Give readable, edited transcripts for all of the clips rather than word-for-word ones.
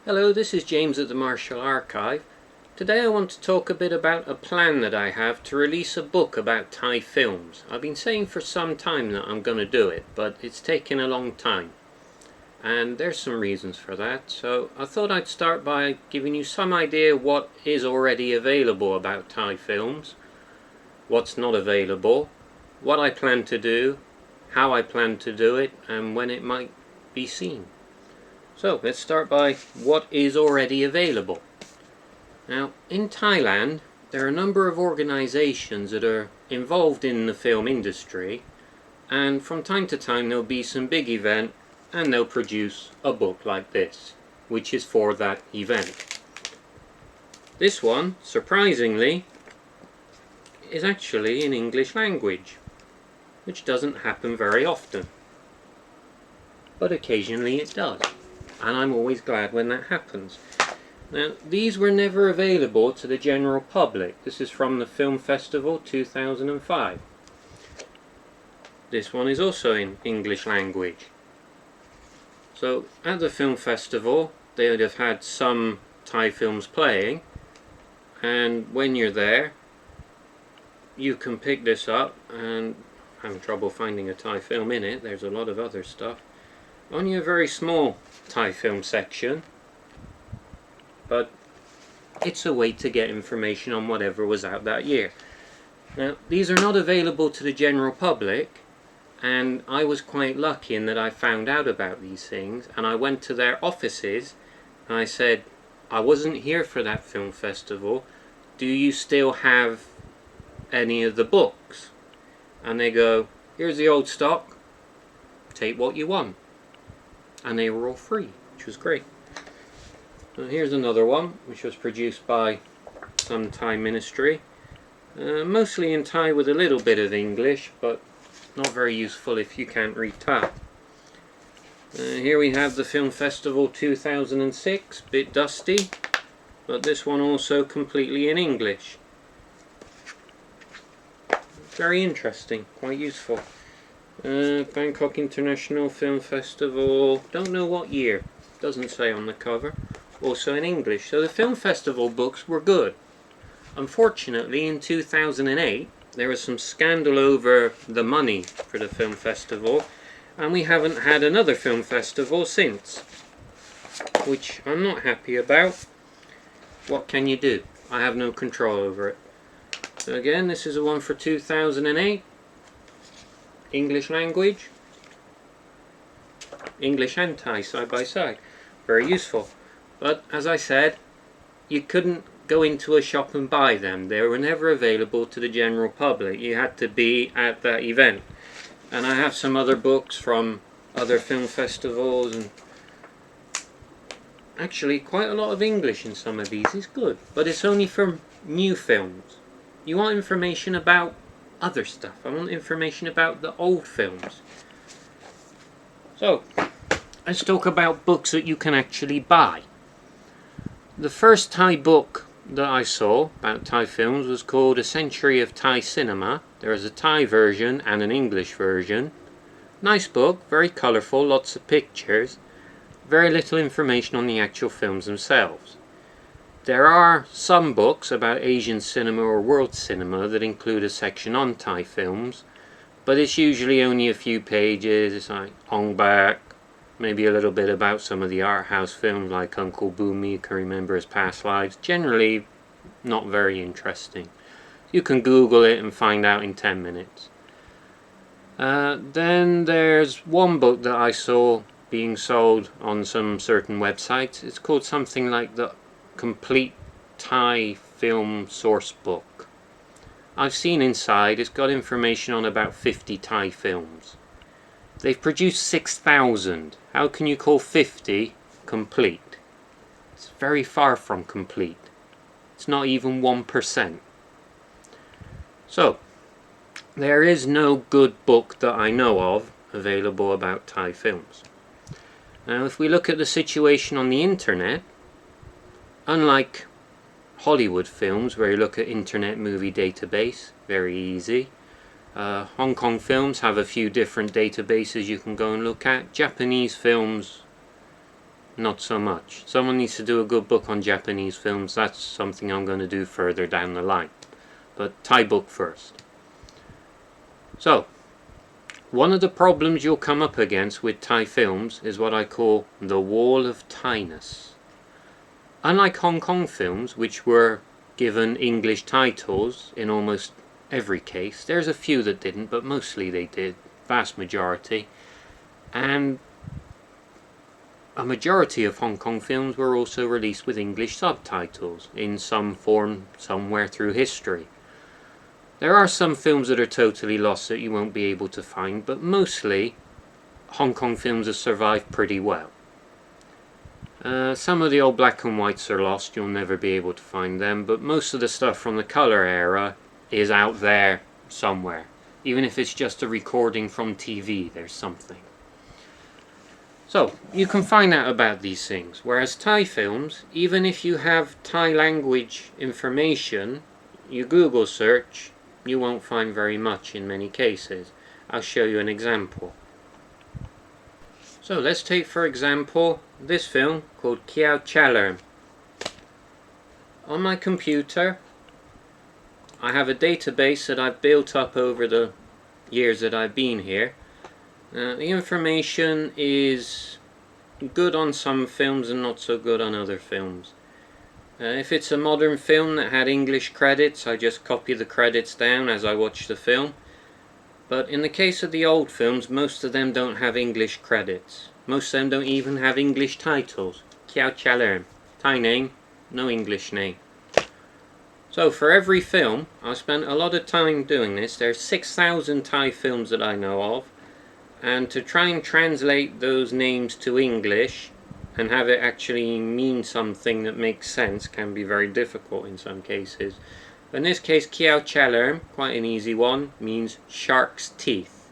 Hello, this is James at the Martial Archive. Today I want to talk a bit about a plan that I have to release a book about Thai films. I've been saying for some time that I'm going to do it, but it's taken a long time. And there's some reasons for that, so I thought I'd start by giving you some idea what is already available about Thai films, what's not available, what I plan to do, how I plan to do it, and when it might be seen. So let's start by what is already available. Now, in Thailand, there are a number of organizations that are involved in the film industry, and from time to time there'll be some big event and they'll produce a book like this, which is for that event. This one, surprisingly, is actually in English language, which doesn't happen very often, but occasionally it does. And I'm always glad when that happens. Now, these were never available to the general public. This is from the Film Festival 2005. This one is also in English language. So, at the Film Festival, they would have had some Thai films playing, and when you're there, you can pick this up, and I'm having trouble finding a Thai film in it. There's a lot of other stuff. Only a very small Thai film section, but it's a way to get information on whatever was out that year. Now, these are not available to the general public, and I was quite lucky in that I found out about these things, and I went to their offices and I said, I wasn't here for that film festival, do you still have any of the books? And they go, here's the old stock, take what you want. And they were all free, which was great. Now here's another one, which was produced by some Thai ministry. Mostly in Thai with a little bit of English, but not very useful if you can't read Thai. Here we have the Film Festival 2006, bit dusty, but this one also completely in English. Very interesting, quite useful. Bangkok International Film Festival, don't know what year, doesn't say on the cover, also in English. So the film festival books were good. Unfortunately, in 2008 there was some scandal over the money for the film festival, and we haven't had another film festival since, which I'm not happy about. What can you do? I have no control over it. So again, this is the one for 2008. English language, English and Thai side by side. Very useful. But as I said, you couldn't go into a shop and buy them. They were never available to the general public. You had to be at that event. And I have some other books from other film festivals, and actually quite a lot of English in some of these. It's good, but it's only for new films. You want information about other stuff. I want information about the old films. So, let's talk about books that you can actually buy. The first Thai book that I saw about Thai films was called A Century of Thai Cinema. There is a Thai version and an English version. Nice book, very colourful, lots of pictures. Very little information on the actual films themselves. There are some books about Asian cinema or world cinema that include a section on Thai films, but it's usually only a few pages. It's like Ong Bak, maybe a little bit about some of the art house films like Uncle Boomy, you can remember his past lives. Generally not very interesting. You can Google it and find out in 10 minutes. Then there's one book that I saw being sold on some certain websites. It's called something like the Complete Thai Film Source Book. I've seen inside, it's got information on about 50 Thai films. They've produced 6,000. How can you call 50 complete? It's very far from complete. It's not even 1%. So, there is no good book that I know of available about Thai films. Now, if we look at the situation on the internet, unlike Hollywood films where you look at Internet Movie Database, very easy. Hong Kong films have a few different databases you can go and look at. Japanese films not so much. Someone needs to do a good book on Japanese films. That's something I'm going to do further down the line. But Thai book first. So, one of the problems you'll come up against with Thai films is what I call the wall of Thainess. Unlike Hong Kong films, which were given English titles in almost every case, there's a few that didn't, but mostly they did, vast majority. And a majority of Hong Kong films were also released with English subtitles in some form somewhere through history. There are some films that are totally lost that you won't be able to find, but mostly Hong Kong films have survived pretty well. Some of the old black and whites are lost, you'll never be able to find them, but most of the stuff from the colour era is out there somewhere. Even if it's just a recording from TV, there's something. So, you can find out about these things, whereas Thai films, even if you have Thai language information, you Google search, you won't find very much in many cases. I'll show you an example. So let's take for example this film called Kiao Chalerm. On my computer I have a database that I've built up over the years that I've been here. The information is good on some films and not so good on other films. If it's a modern film that had English credits, I just copy the credits down as I watch the film. But in the case of the old films, most of them don't have English credits. Most of them don't even have English titles. Kiao Chalerm, Thai name, no English name. So for every film, I spent a lot of time doing this. There's 6,000 Thai films that I know of. And to try and translate those names to English and have it actually mean something that makes sense can be very difficult in some cases. In this case, Kiao Chalerm, quite an easy one, means shark's teeth.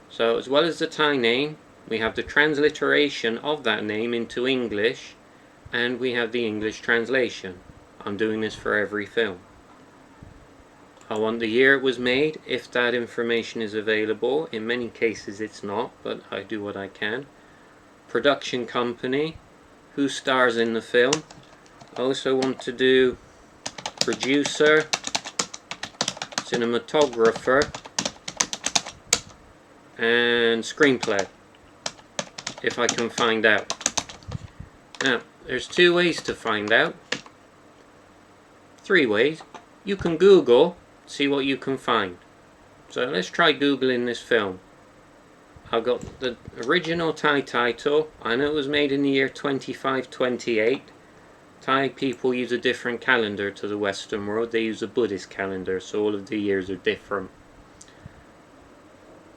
So as well as the Thai name, we have the transliteration of that name into English, and we have the English translation. I'm doing this for every film. I want the year it was made, if that information is available. In many cases it's not, but I do what I can. Production company, who stars in the film. I also want to do producer, cinematographer, and screenplay, if I can find out. Now, there's 2 ways to find out. 3 ways. You can Google, see what you can find. So let's try Googling this film. I've got the original Thai title. I know it was made in the year 2528. Thai people use a different calendar to the Western world. They use a Buddhist calendar, so all of the years are different.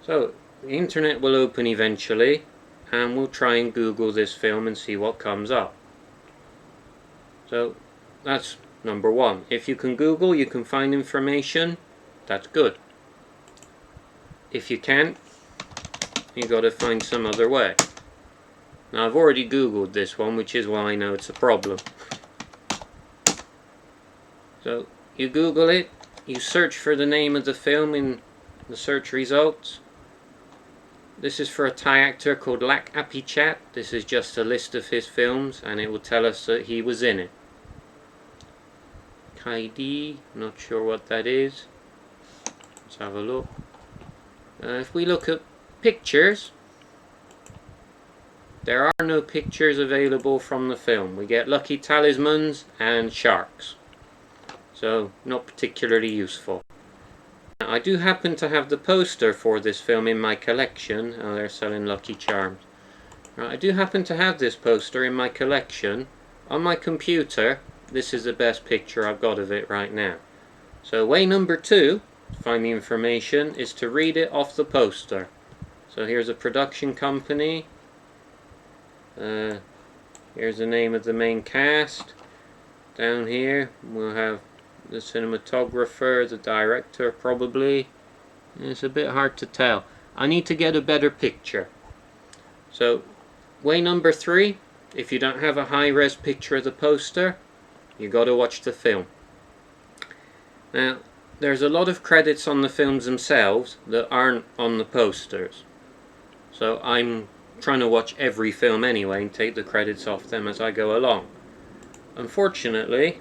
So the internet will open eventually, and we'll try and Google this film and see what comes up. So that's number 1. If you can Google, you can find information, that's good. If you can't, you got to find some other way. Now I've already Googled this one, which is why I know it's a problem. So you Google it, you search for the name of the film in the search results. This is for a Thai actor called Lak Apichat. This is just a list of his films, and it will tell us that he was in it. Kaidi, not sure what that is. Let's have a look. If we look at pictures, there are no pictures available from the film. We get lucky talismans and sharks. So, not particularly useful. Now, I do happen to have the poster for this film in my collection. Oh, they're selling Lucky Charms. Right, I do happen to have this poster in my collection. On my computer, this is the best picture I've got of it right now. So way number 2, to find the information, is to read it off the poster. So here's a production company. Here's the name of the main cast. Down here we'll have the cinematographer, the director probably. It's a bit hard to tell. I need to get a better picture. So way number 3, if you don't have a high-res picture of the poster, you got to watch the film. Now there's a lot of credits on the films themselves that aren't on the posters. So I'm trying to watch every film anyway and take the credits off them as I go along. Unfortunately,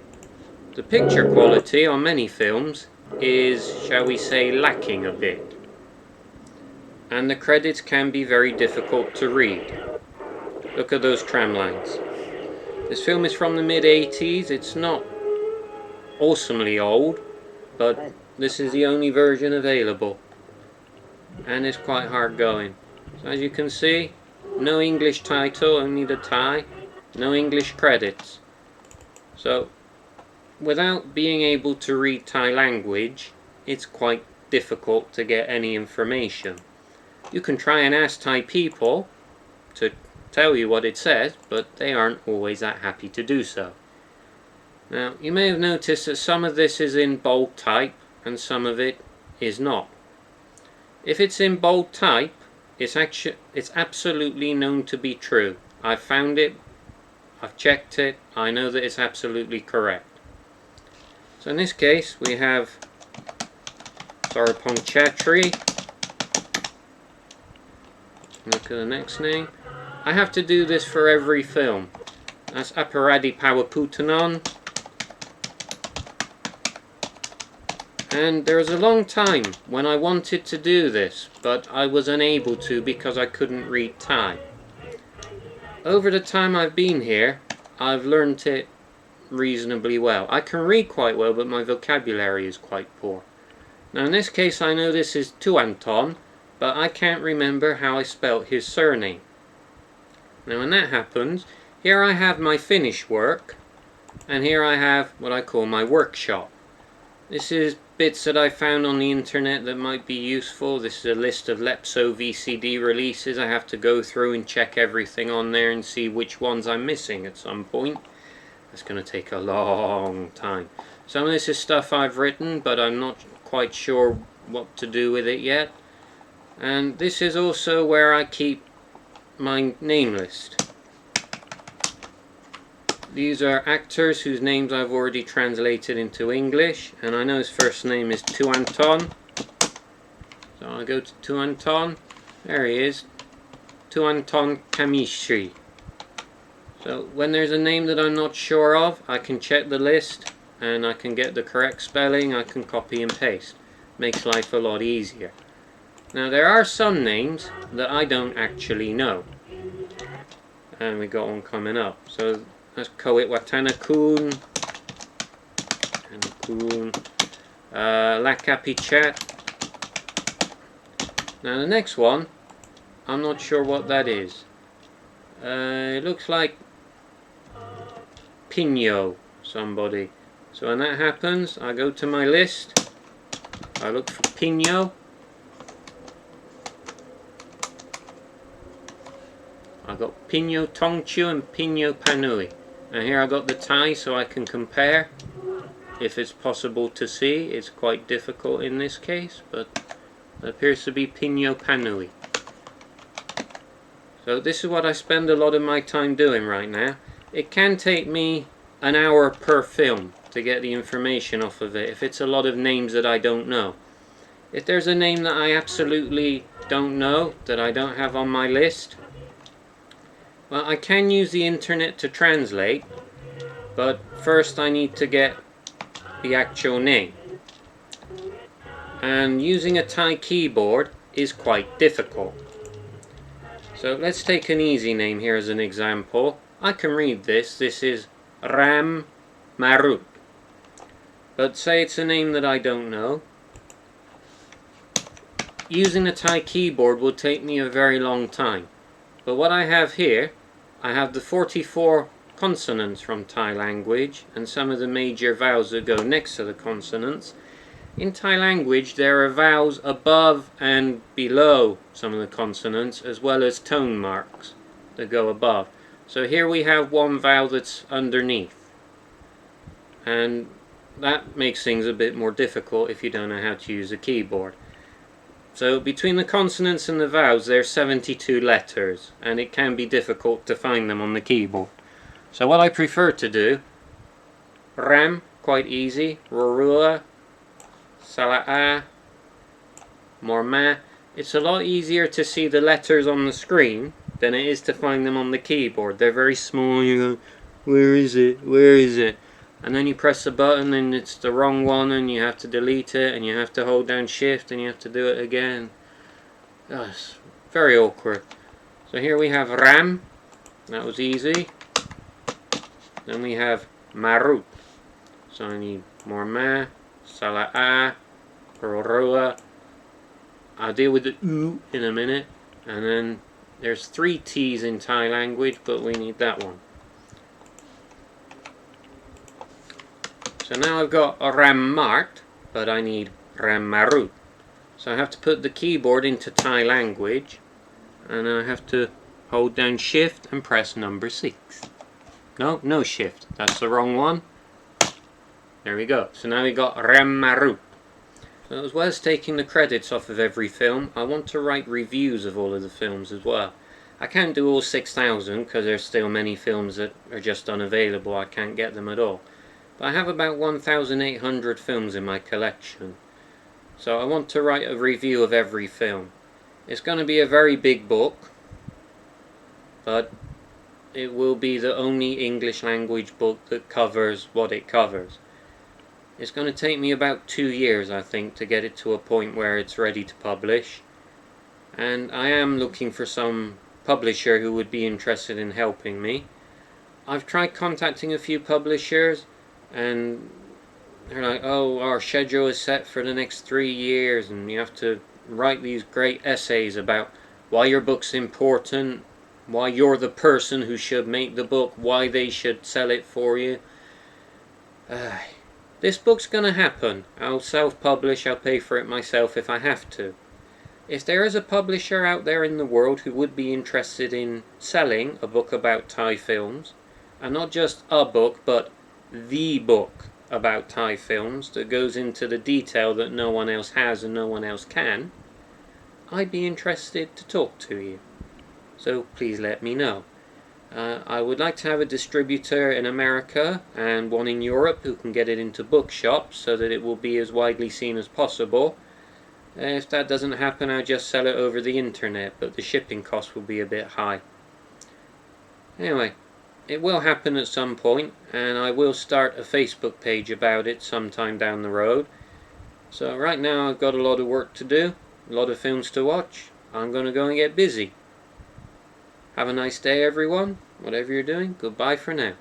the picture quality on many films is, shall we say, lacking a bit. And the credits can be very difficult to read. Look at those tram lines. This film is from the mid-80s. It's not awesomely old, but this is the only version available. And it's quite hard going. So as you can see, no English title, only the Thai. No English credits. So, without being able to read Thai language, it's quite difficult to get any information. You can try and ask Thai people to tell you what it says, but they aren't always that happy to do so. Now, you may have noticed that some of this is in bold type and some of it is not. If it's in bold type, it's absolutely known to be true. I've found it, I've checked it, I know that it's absolutely correct. So in this case we have Untitled Chapter. Look at the next name. I have to do this for every film. That's Aparadi Pawaputanon. And there was a long time when I wanted to do this, but I was unable to because I couldn't read Thai. Over the time I've been here, I've learned it reasonably well. I can read quite well, but my vocabulary is quite poor. Now in this case I know this is Tuanton, but I can't remember how I spelt his surname. Now when that happens, here I have my finished work, and here I have what I call my workshop. This is bits that I found on the internet that might be useful. This is a list of Lepso VCD releases. I have to go through and check everything on there and see which ones I'm missing at some point. That's going to take a long time. Some of this is stuff I've written, but I'm not quite sure what to do with it yet. And this is also where I keep my name list. These are actors whose names I've already translated into English, and I know his first name is Tuanton. So I'll go to Tuanton. There he is, Tuanton Kamishri. So when there's a name that I'm not sure of, I can check the list and I can get the correct spelling. I can copy and paste. Makes life a lot easier. Now there are some names that I don't actually know, and we got one coming up. So that's Koit Watanakun, Lakapichat. Now the next one, I'm not sure what that is. It looks like Pino somebody. So when that happens, I go to my list, I look for Pino. I got Pino Tongchu and Pino Panui. And here I got the Thai so I can compare if it's possible to see. It's quite difficult in this case, but it appears to be Pino Panui. So this is what I spend a lot of my time doing right now. It can take me an hour per film to get the information off of it if it's a lot of names that I don't know. If there's a name that I absolutely don't know, that I don't have on my list, well, I can use the internet to translate, but first I need to get the actual name. And using a Thai keyboard is quite difficult. So let's take an easy name here as an example. I can read this. This is Ram Marut. But say it's a name that I don't know. Using a Thai keyboard will take me a very long time. But what I have here, I have the 44 consonants from Thai language and some of the major vowels that go next to the consonants. In Thai language there are vowels above and below some of the consonants, as well as tone marks that go above. So here we have one vowel that's underneath, and that makes things a bit more difficult if you don't know how to use a keyboard. So between the consonants and the vowels there are 72 letters, and it can be difficult to find them on the keyboard. So what I prefer to do, Ram, quite easy, Rorua, Sala'a, Morma. It's a lot easier to see the letters on the screen than it is to find them on the keyboard. They're very small. You go, where is it? Where is it? And then you press the button and it's the wrong one, and you have to delete it, and you have to hold down shift and you have to do it again. Oh, it's very awkward. So here we have Ram. That was easy. Then we have Marut. So I need more Ma, Sala'a, Roroa. I'll deal with the U in a minute. And then there's 3 T's in Thai language, but we need that one. So now I've got Ram Mart, but I need Ram Marut. So I have to put the keyboard into Thai language, and I have to hold down shift and press number 6. No shift. That's the wrong one. There we go. So now we got Ram Marut. So as well as taking the credits off of every film, I want to write reviews of all of the films as well. I can't do all 6,000 because there's still many films that are just unavailable. I can't get them at all. But I have about 1,800 films in my collection. So I want to write a review of every film. It's going to be a very big book, but it will be the only English language book that covers what it covers. It's going to take me about 2 years, I think, to get it to a point where it's ready to publish. And I am looking for some publisher who would be interested in helping me. I've tried contacting a few publishers, and they're like, oh, our schedule is set for the next 3 years, and you have to write these great essays about why your book's important, why you're the person who should make the book, why they should sell it for you. This book's gonna happen. I'll self-publish, I'll pay for it myself if I have to. If there is a publisher out there in the world who would be interested in selling a book about Thai films, and not just a book, but the book about Thai films that goes into the detail that no one else has and no one else can, I'd be interested to talk to you. So please let me know. I would like to have a distributor in America and one in Europe who can get it into bookshops so that it will be as widely seen as possible. If that doesn't happen, I'll just sell it over the internet, but the shipping cost will be a bit high. Anyway, it will happen at some point, and I will start a Facebook page about it sometime down the road. So right now I've got a lot of work to do, a lot of films to watch. I'm going to go and get busy. Have a nice day, everyone. Whatever you're doing, goodbye for now.